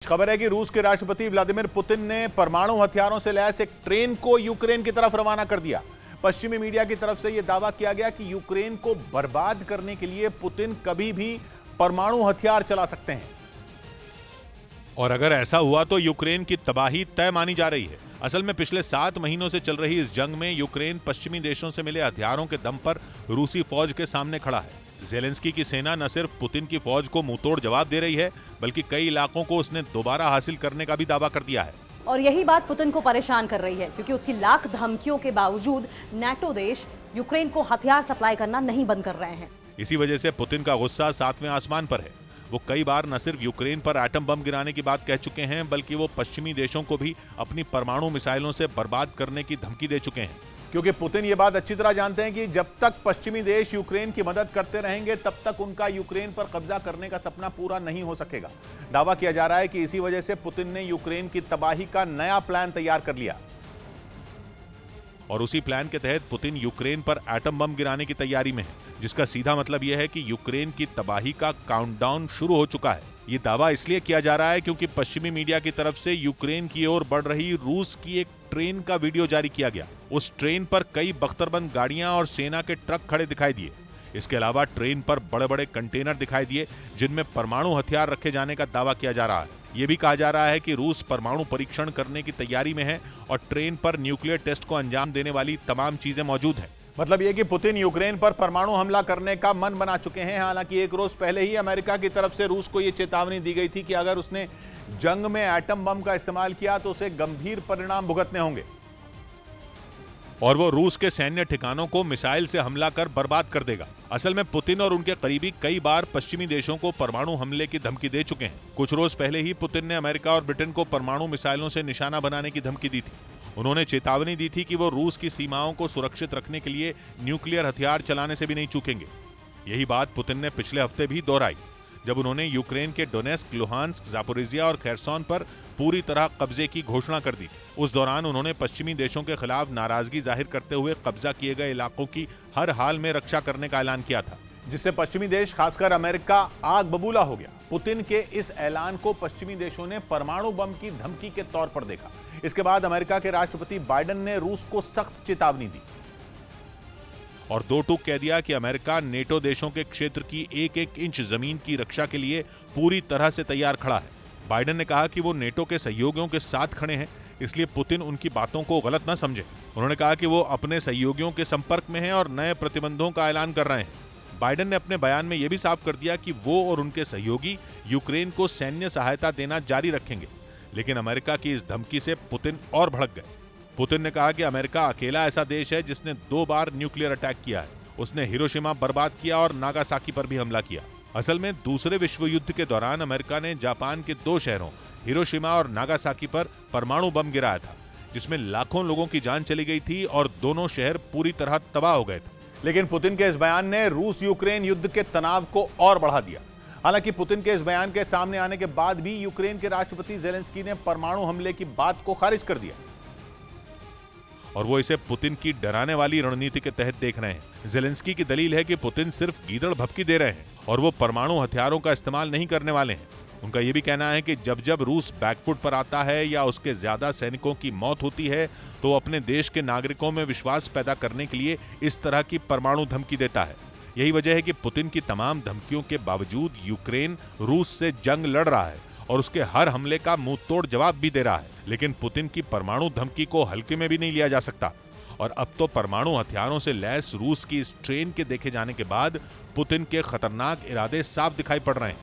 खबर है कि रूस के राष्ट्रपति व्लादिमीर पुतिन ने परमाणु हथियारों से लैस एक ट्रेन को यूक्रेन की तरफ रवाना कर दिया। पश्चिमी मीडिया की तरफ से यह दावा किया गया कि यूक्रेन को बर्बाद करने के लिए पुतिन कभी भी परमाणु हथियार चला सकते हैं। और अगर ऐसा हुआ तो यूक्रेन की तबाही तय मानी जा रही है। असल में पिछले 7 महीनों से चल रही इस जंग में यूक्रेन पश्चिमी देशों से मिले हथियारों के दम पर रूसी फौज के सामने खड़ा है। जेलेंस्की की सेना न सिर्फ पुतिन की फौज को मुंहतोड़ जवाब दे रही है, बल्कि कई इलाकों को उसने दोबारा हासिल करने का भी दावा कर दिया है। और यही बात पुतिन को परेशान कर रही है, क्योंकि उसकी लाख धमकियों के बावजूद नाटो देश यूक्रेन को हथियार सप्लाई करना नहीं बंद कर रहे हैं। इसी वजह से पुतिन का गुस्सा 7वें आसमान पर है। वो कई बार न सिर्फ यूक्रेन पर एटम बम गिराने की बात कह चुके हैं, बल्कि वो पश्चिमी देशों को भी अपनी परमाणु मिसाइलों से बर्बाद करने की धमकी दे चुके हैं। क्योंकि पुतिन ये बात अच्छी तरह जानते हैं कि जब तक पश्चिमी देश यूक्रेन की मदद करते रहेंगे, तब तक उनका यूक्रेन पर कब्जा करने का सपना पूरा नहीं हो सकेगा। दावा किया जा रहा है कि इसी वजह से पुतिन ने यूक्रेन की तबाही का नया प्लान तैयार कर लिया। और उसी प्लान के तहत पुतिन यूक्रेन पर एटम बम गिराने की तैयारी में है, जिसका सीधा मतलब यह है कि यूक्रेन की तबाही का काउंटडाउन शुरू हो चुका है। ये दावा इसलिए किया जा रहा है क्योंकि पश्चिमी मीडिया की तरफ से यूक्रेन की ओर बढ़ रही रूस की एक ट्रेन का वीडियो जारी किया गया। उस ट्रेन पर कई बख्तरबंद गाड़ियां और सेना के ट्रक खड़े दिखाई दिए। इसके अलावा ट्रेन पर बड़े बड़े कंटेनर दिखाई दिए, जिनमें परमाणु हथियार रखे जाने का दावा किया जा रहा है। यह भी कहा जा रहा है कि रूस परमाणु परीक्षण करने की तैयारी में है और ट्रेन पर न्यूक्लियर टेस्ट को अंजाम देने वाली तमाम चीजें मौजूद हैं। मतलब यह कि पुतिन यूक्रेन पर परमाणु हमला करने का मन बना चुके हैं। हालांकि एक रोज पहले ही अमेरिका की तरफ से रूस को यह चेतावनी दी गई थी कि अगर उसने जंग में एटम बम का इस्तेमाल किया तो उसे गंभीर परिणाम भुगतने होंगे और वो रूस के सैन्य ठिकानों को मिसाइल से हमला कर बर्बाद कर देगा। असल में पुतिन और उनके करीबी कई बार पश्चिमी देशों को परमाणु हमले की धमकी दे चुके हैं। कुछ रोज पहले ही पुतिन ने अमेरिका और ब्रिटेन को परमाणु मिसाइलों से निशाना बनाने की धमकी दी थी। उन्होंने चेतावनी दी थी कि वो रूस की सीमाओं को सुरक्षित रखने के लिए न्यूक्लियर हथियार चलाने से भी नहीं चूकेंगे। यही बात पुतिन ने पिछले हफ्ते भी दोहराई, जब उन्होंने यूक्रेन के डोनेस्क, लुहांस्क, जापोरिजिया और खेरसोन पर पूरी तरह कब्जे की घोषणा कर दी। उस दौरान उन्होंने पश्चिमी देशों के खिलाफ नाराजगी जाहिर करते हुए कब्जा किए गए इलाकों की हर हाल में रक्षा करने का ऐलान किया था, जिससे पश्चिमी देश, खासकर अमेरिका, आग बबूला हो गया। पुतिन के इस ऐलान को पश्चिमी देशों ने परमाणु बम की धमकी के तौर पर देखा। इसके बाद अमेरिका के राष्ट्रपति बाइडेन ने रूस को सख्त चेतावनी दी और दो टूक कह दिया कि अमेरिका नेटो देशों के क्षेत्र की एक एक इंच जमीन की रक्षा के लिए पूरी तरह से तैयार खड़ा है। बाइडेन ने कहा कि वो नेटो के सहयोगियों के साथ खड़े हैं, इसलिए पुतिन उनकी बातों को गलत न समझे। उन्होंने कहा कि वो अपने सहयोगियों के संपर्क में हैं और नए प्रतिबंधों का ऐलान कर रहे हैं। बाइडेन ने अपने बयान में यह भी साफ कर दिया कि वो और उनके सहयोगी यूक्रेन को सैन्य सहायता देना जारी रखेंगे। लेकिन अमेरिका की इस धमकी से पुतिन और भड़क गए। पुतिन ने कहा कि अमेरिका अकेला ऐसा देश है जिसने 2 बार न्यूक्लियर अटैक किया है। उसने हिरोशिमा बर्बाद किया और नागासाकी पर भी हमला किया। असल में दूसरे विश्व युद्ध के दौरान अमेरिका ने जापान के 2 शहरों हिरोशिमा और नागासाकी पर परमाणु बम गिराया था, जिसमें लाखों लोगों की जान चली गई थी और दोनों शहर पूरी तरह तबाह हो गए थे। लेकिन पुतिन के इस बयान ने रूस यूक्रेन युद्ध के तनाव को और बढ़ा दिया। हालांकि पुतिन के इस बयान के सामने आने के बाद भी यूक्रेन के राष्ट्रपति जेलेंस्की ने परमाणु हमले की बात को खारिज कर दिया और वो इसे पुतिन की डराने वाली रणनीति के तहत देख रहे हैं। जेलेंस्की की दलील है कि पुतिन सिर्फ गीदड़ भभकी दे रहे हैं और वो परमाणु हथियारों का इस्तेमाल नहीं करने वाले हैं। उनका यह भी कहना है कि जब जब रूस बैकफुट पर आता है या उसके ज्यादा सैनिकों की मौत होती है, तो अपने देश के नागरिकों में विश्वास पैदा करने के लिए इस तरह की परमाणु धमकी देता है। यही वजह है कि पुतिन की तमाम धमकियों के बावजूद यूक्रेन रूस से जंग लड़ रहा है और उसके हर हमले का मुंह तोड़ जवाब भी दे रहा है। लेकिन पुतिन की परमाणु धमकी को हल्के में भी नहीं लिया जा सकता और अब तो परमाणु हथियारों से लैस रूस की इस ट्रेन के देखे जाने के बाद पुतिन के खतरनाक इरादे साफ दिखाई पड़ रहे हैं।